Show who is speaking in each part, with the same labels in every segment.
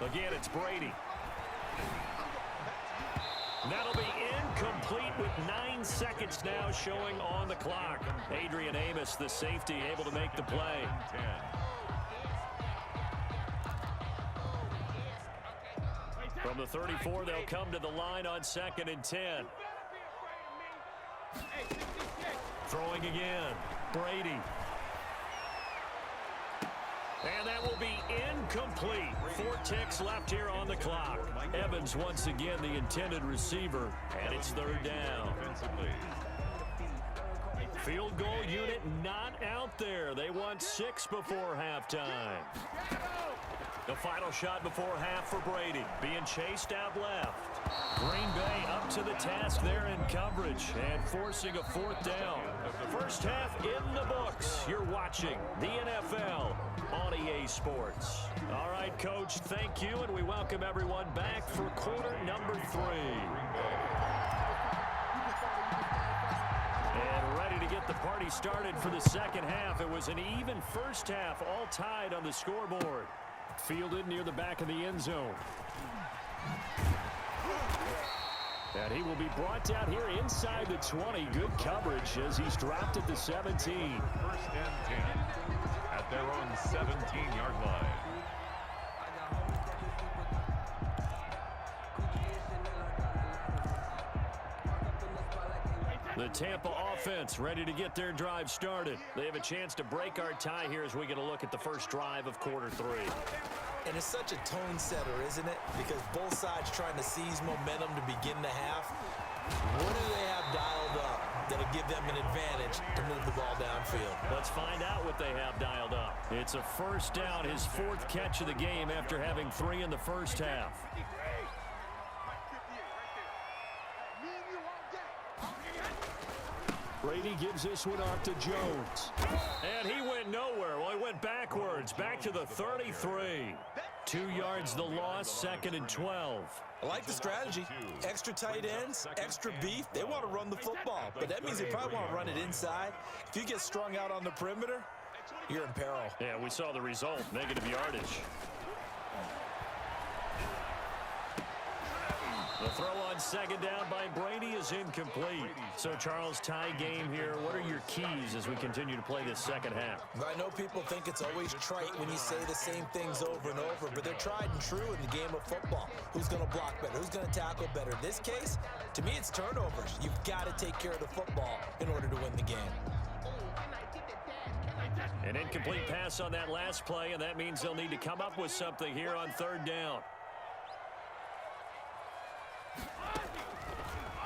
Speaker 1: Again, it's Brady. That'll be incomplete with 9 seconds now showing on the clock. Adrian Amos, the safety, able to make the play. From the 34, they'll come to the line on 2nd and 10. Throwing again. Brady. And that will be incomplete. 4 ticks left here on the clock. Evans once again the intended receiver, and it's 3rd down. Field goal unit not out there. They want 6 before halftime. The final shot before half for Brady. Being chased out left. Green Bay up to the task there in coverage and forcing a 4th down. First half in the books. You're watching the NFL on EA Sports. All right, Coach, thank you, and we welcome everyone back for quarter number 3. And ready to get the party started for the second half. It was an even first half, all tied on the scoreboard. Fielded near the back of the end zone. And he will be brought down here inside the 20. Good coverage as he's dropped at the 17.
Speaker 2: 1st and 10 at their own 17-yard line.
Speaker 1: The Tampa offense ready to get their drive started. They have a chance to break our tie here as we get a look at the first drive of quarter 3.
Speaker 3: And it's such a tone setter, isn't it? Because both sides trying to seize momentum to begin the half. What do they have dialed up that'll give them an advantage to move the ball downfield?
Speaker 1: Let's find out what they have dialed up. It's a 1st down, his 4th catch of the game after having 3 in the first half. Brady gives this one off to Jones. And he went nowhere. Well, he went backwards, back to the 33. 2 yards the loss, 2nd and 12.
Speaker 3: I like the strategy. Extra tight ends, extra beef. They want to run the football, but that means they probably want to run it inside. If you get strung out on the perimeter, you're in peril.
Speaker 1: Yeah, we saw the result, negative yardage. The throw on 2nd down by Brady is incomplete. So, Charles, tie game here. What are your keys as we continue to play this second half?
Speaker 3: I know people think it's always trite when you say the same things over and over, but they're tried and true in the game of football. Who's going to block better? Who's going to tackle better? In this case, to me, it's turnovers. You've got to take care of the football in order to win the game.
Speaker 1: An incomplete pass on that last play, and that means they'll need to come up with something here on 3rd down.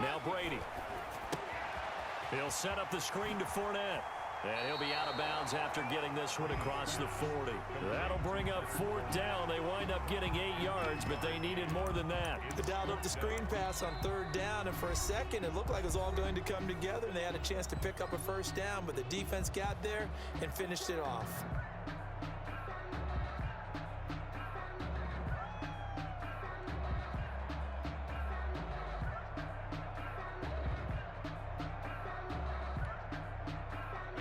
Speaker 1: Now Brady. He'll set up the screen to Fournette. And he'll be out of bounds after getting this one across the 40. That'll bring up 4th down. They wind up getting 8 yards, but they needed more than that.
Speaker 3: They dialed up the screen pass on 3rd down, and for a second it looked like it was all going to come together, and they had a chance to pick up a 1st down, but the defense got there and finished it off.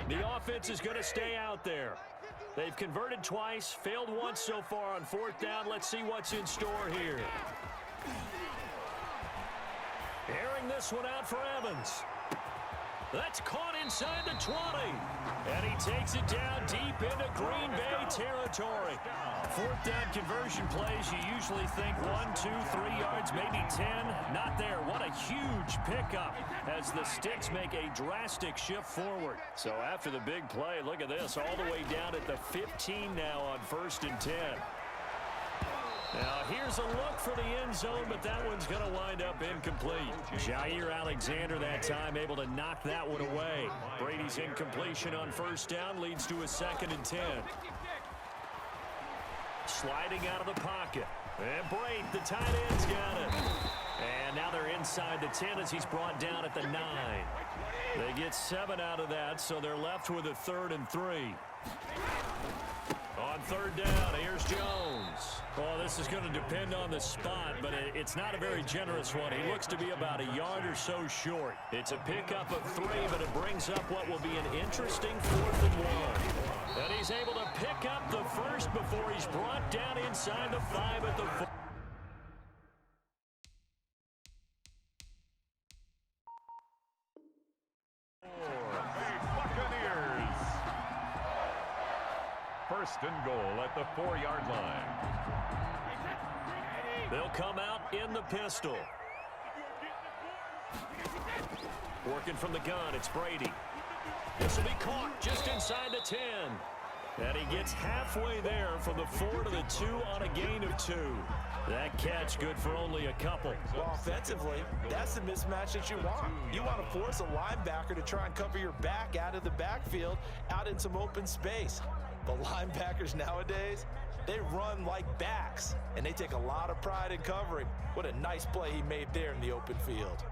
Speaker 1: The offense is going to stay out there. They've converted twice, failed once so far on 4th down. Let's see what's in store here. Airing this one out for Evans. That's caught inside the 20. And he takes it down deep into Green Bay territory. 4th down conversion plays, you usually think 1, 2, 3 yards, maybe 10. Not there. What a huge pickup as the Sticks make a drastic shift forward. So after the big play, look at this, all the way down at the 15 now on 1st and 10. Now, here's a look for the end zone, but that one's going to wind up incomplete. Jair Alexander that time able to knock that one away. Brady's incompletion on 1st down leads to a 2nd and 10. Sliding out of the pocket. And Brady, the tight end's got it. And now they're inside the 10 as he's brought down at the 9. They get 7 out of that, so they're left with a 3rd and 3. On third down, here's Jones. Well, this is going to depend on the spot, but it's not a very generous one. He looks to be about a yard or so short. It's a pickup of 3, but it brings up what will be an interesting 4th and 1. And he's able to pick up the first before he's brought down inside the 5 at the 4.
Speaker 2: First and goal at the 4-yard line.
Speaker 1: They'll come out in the pistol. Working from the gun, it's Brady. This will be caught just inside the 10. And he gets halfway there from the 4 to the 2 on a gain of 2. That catch good for only a couple.
Speaker 3: Well, offensively, that's the mismatch that you want. You want to force a linebacker to try and cover your back out of the backfield, out in some open space. But linebackers nowadays, they run like backs, and they take a lot of pride in covering. What a nice play he made there in the open field.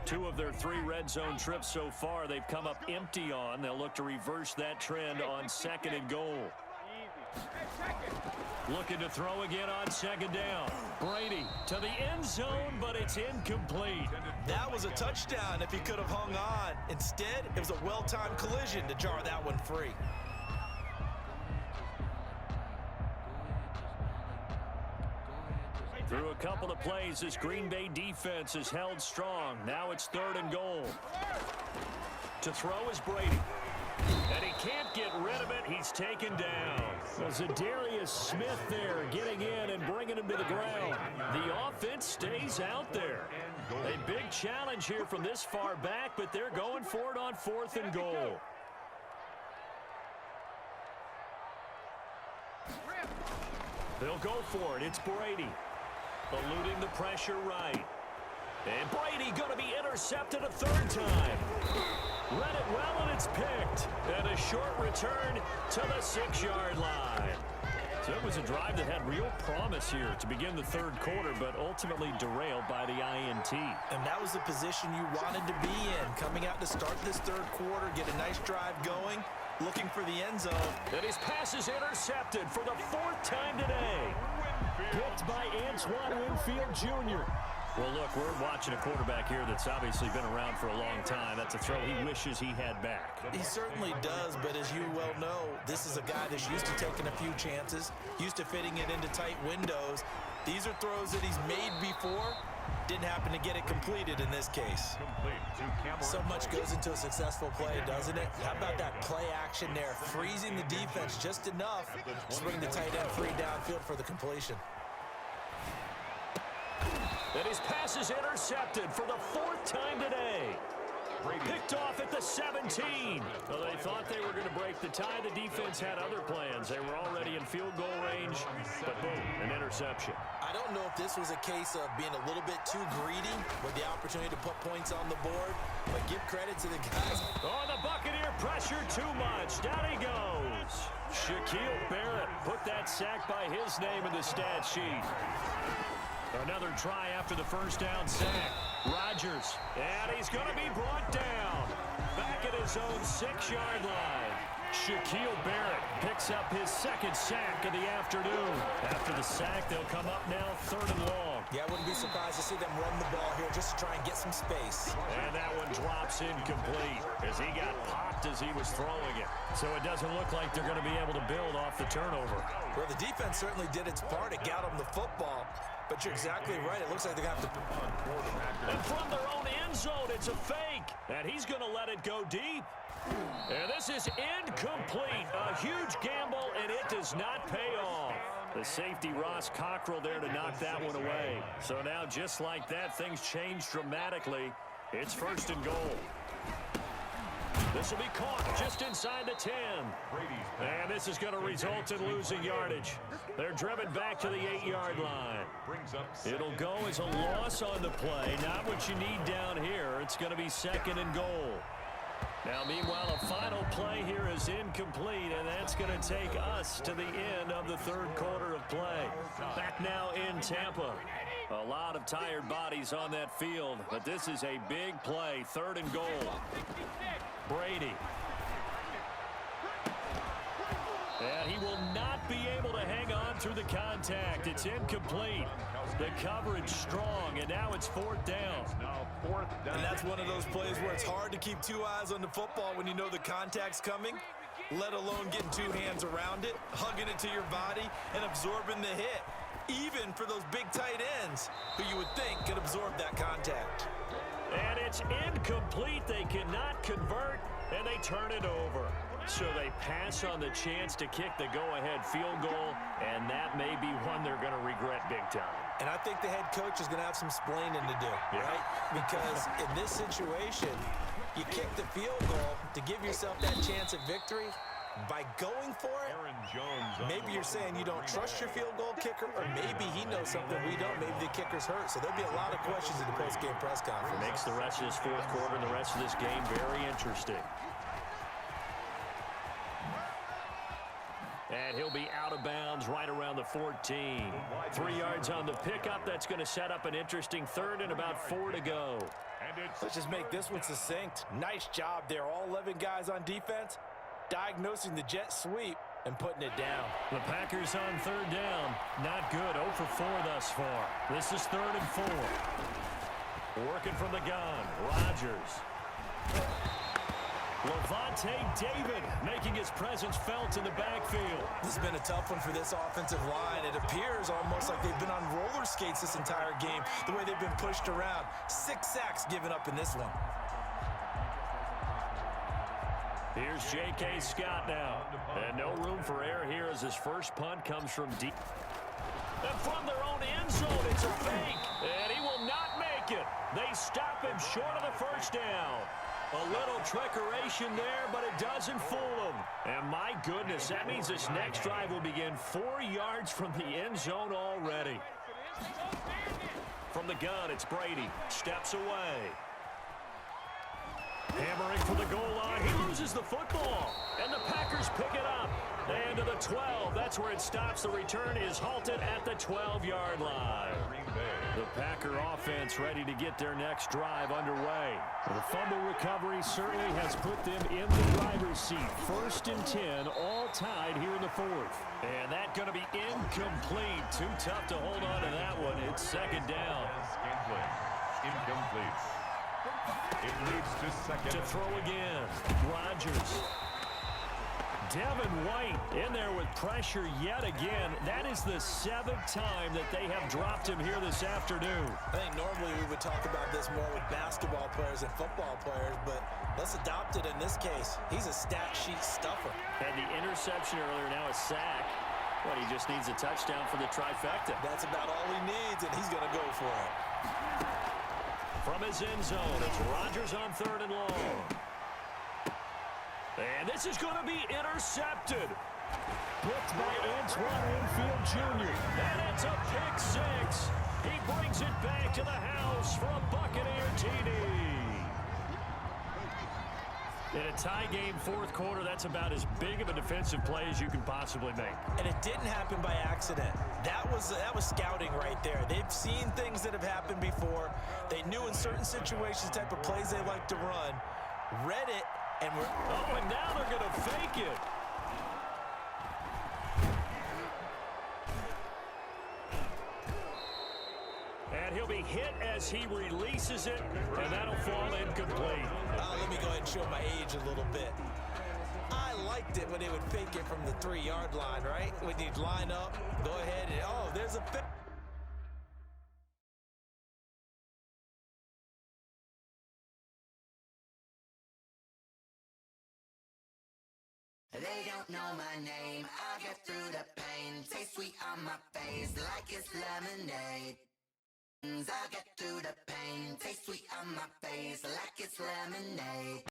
Speaker 1: Two of their 3 red zone trips so far, they've come up empty on. They'll look to reverse that trend on 2nd and goal. Looking to throw again on 2nd down. Brady to the end zone, but it's incomplete.
Speaker 3: That was a touchdown if he could have hung on. Instead, it was a well-timed collision to jar that one free.
Speaker 1: Through a couple of plays, this Green Bay defense is held strong. Now it's 3rd and goal. To throw is Brady. And he can't get rid of it. He's taken down. Well, Zadarius Smith there getting in and bringing him to the ground. The offense stays out there. A big challenge here from this far back, but they're going for it on 4th and goal. They'll go for it. It's Brady. Eluding the pressure right. And Brady going to be intercepted a 3rd time. Read it well, and it's picked. And a short return to the 6-yard line. So it was a drive that had real promise here to begin the 3rd quarter, but ultimately derailed by the INT.
Speaker 3: And that was the position you wanted to be in. Coming out to start this 3rd quarter, get a nice drive going, looking for the end zone.
Speaker 1: And his pass is intercepted for the 4th time today. Picked by Antoine Winfield Jr. Well, look, we're watching a quarterback here that's obviously been around for a long time. That's a throw he wishes he had back.
Speaker 3: He certainly does, but as you well know, this is a guy that's used to taking a few chances, used to fitting it into tight windows. These are throws that he's made before. Didn't happen to get it completed in this case. So much goes into a successful play, doesn't it? How about that play action there, freezing the defense just enough to bring the tight end free downfield for the completion.
Speaker 1: And his pass is intercepted for the 4th time today. Picked off at the 17. Well, they thought they were going to break the tie. The defense had other plans. They were already in field goal range, but boom, an interception.
Speaker 3: I don't know if this was a case of being a little bit too greedy with the opportunity to put points on the board, but give credit to the guys.
Speaker 1: Oh, the Buccaneer pressure too much. Down he goes. Shaquille Barrett put that sack by his name in the stat sheet. Another try after the 1st down sack. Rodgers, and he's going to be brought down. Back at his own 6-yard line. Shaquille Barrett picks up his 2nd sack of the afternoon. After the sack, they'll come up now 3rd and long.
Speaker 3: Yeah, I wouldn't be surprised to see them run the ball here just to try and get some space.
Speaker 1: And that one drops incomplete as he got popped as he was throwing it. So it doesn't look like they're going to be able to build off the turnover.
Speaker 3: Well, the defense certainly did its part to get them the football. But you're exactly right. It looks like they're going to have to...
Speaker 1: And from their own end zone, it's a fake. And he's going to let it go deep. And this is incomplete. A huge gamble, and it does not pay off. The safety, Ross Cockrell, there to knock that one away. So now, just like that, things change dramatically. It's 1st and goal. This will be caught just inside the 10. And this is going to result in losing yardage. They're driven back to the 8-yard line. It'll go as a loss on the play. Not what you need down here. It's going to be 2nd and goal. Now, meanwhile, a final play here is incomplete, and that's going to take us to the end of the 3rd quarter of play. Back now in Tampa. A lot of tired bodies on that field, but this is a big play. 3rd and goal. Brady. And he will not be able to hang on through the contact. It's incomplete. The coverage strong, and now it's 4th down.
Speaker 2: Now 4th down.
Speaker 3: And that's one of those plays where it's hard to keep 2 eyes on the football when you know the contact's coming, let alone getting 2 hands around it, hugging it to your body, and absorbing the hit. Even for those big tight ends who you would think could absorb that contact.
Speaker 1: And it's incomplete. They cannot convert, and they turn it over. So they pass on the chance to kick the go-ahead field goal, and that may be one they're going to regret big time.
Speaker 3: And I think the head coach is going to have some splaining to do, right? Because in this situation, you kick the field goal to give yourself that chance at victory. By going for it,
Speaker 2: Aaron Jones,
Speaker 3: maybe you're saying you don't trust your field goal kicker, or maybe he knows something we don't. Maybe the kicker's hurt. So there'll be a lot of questions in the post-game press conference.
Speaker 1: Makes the rest of this 4th quarter and the rest of this game very interesting. And he'll be out of bounds right around the 14. 3 yards on the pickup. That's going to set up an interesting 3rd and about 4 to go.
Speaker 3: Let's just make this one succinct. Nice job there. All 11 guys on defense diagnosing the jet sweep and putting it down.
Speaker 1: The Packers on 3rd down. Not good. 0 for 4 thus far. This is 3rd and 4. Working from the gun. Rodgers. Levante David making his presence felt in the backfield.
Speaker 3: This has been a tough one for this offensive line. It appears almost like they've been on roller skates this entire game, the way they've been pushed around. 6 sacks given up in this one.
Speaker 1: Here's J.K. Scott now. And no room for error here as his first punt comes from deep. And from their own end zone, it's a fake. And he will not make it. They stop him short of the first down. A little trickeration there, but it doesn't fool him. And my goodness, that means this next drive will begin 4 yards from the end zone already. From the gun, it's Brady. Steps away. Hammering for the goal line. He loses the football. And the Packers pick it up. And to the 12. That's where it stops. The return is halted at the 12-yard line. The Packer offense ready to get their next drive underway. The fumble recovery certainly has put them in the driver's seat. 1st and 10, all tied here in the 4th. And that's going to be incomplete. Too tough to hold on to that one. It's 2nd down.
Speaker 2: Incomplete. It leads to 2nd.
Speaker 1: To throw again. Rodgers. Devin White in there with pressure yet again. That is the 7th time that they have dropped him here this afternoon.
Speaker 3: I think normally we would talk about this more with basketball players and football players, but let's adopt it in this case. He's a stat sheet stuffer.
Speaker 1: And the interception earlier, now a sack. Well, he just needs a touchdown for the trifecta.
Speaker 3: That's about all he needs, and he's going to go for it.
Speaker 1: From his end zone, it's Rodgers on 3rd and long. And this is going to be intercepted. Picked by Antoine Winfield Jr. And it's a pick 6. He brings it back to the house for a Buccaneer TD. In a tie game 4th quarter, that's about as big of a defensive play as you can possibly make.
Speaker 3: And it didn't happen by accident. That was scouting right there. They've seen things that have happened before. They knew in certain situations the type of plays they like to run. Read it. And
Speaker 1: and now they're going to fake it. And he'll be hit as he releases it, and that'll fall incomplete.
Speaker 3: Let me go ahead and show my age a little bit. I liked it when they would fake it from the 3-yard line, right? When you'd line up, go ahead and, there's a fake.
Speaker 4: They don't know my name, I'll get through the pain. Taste sweet on my face like it's lemonade. I'll get through the pain. Taste sweet on my face like it's lemonade.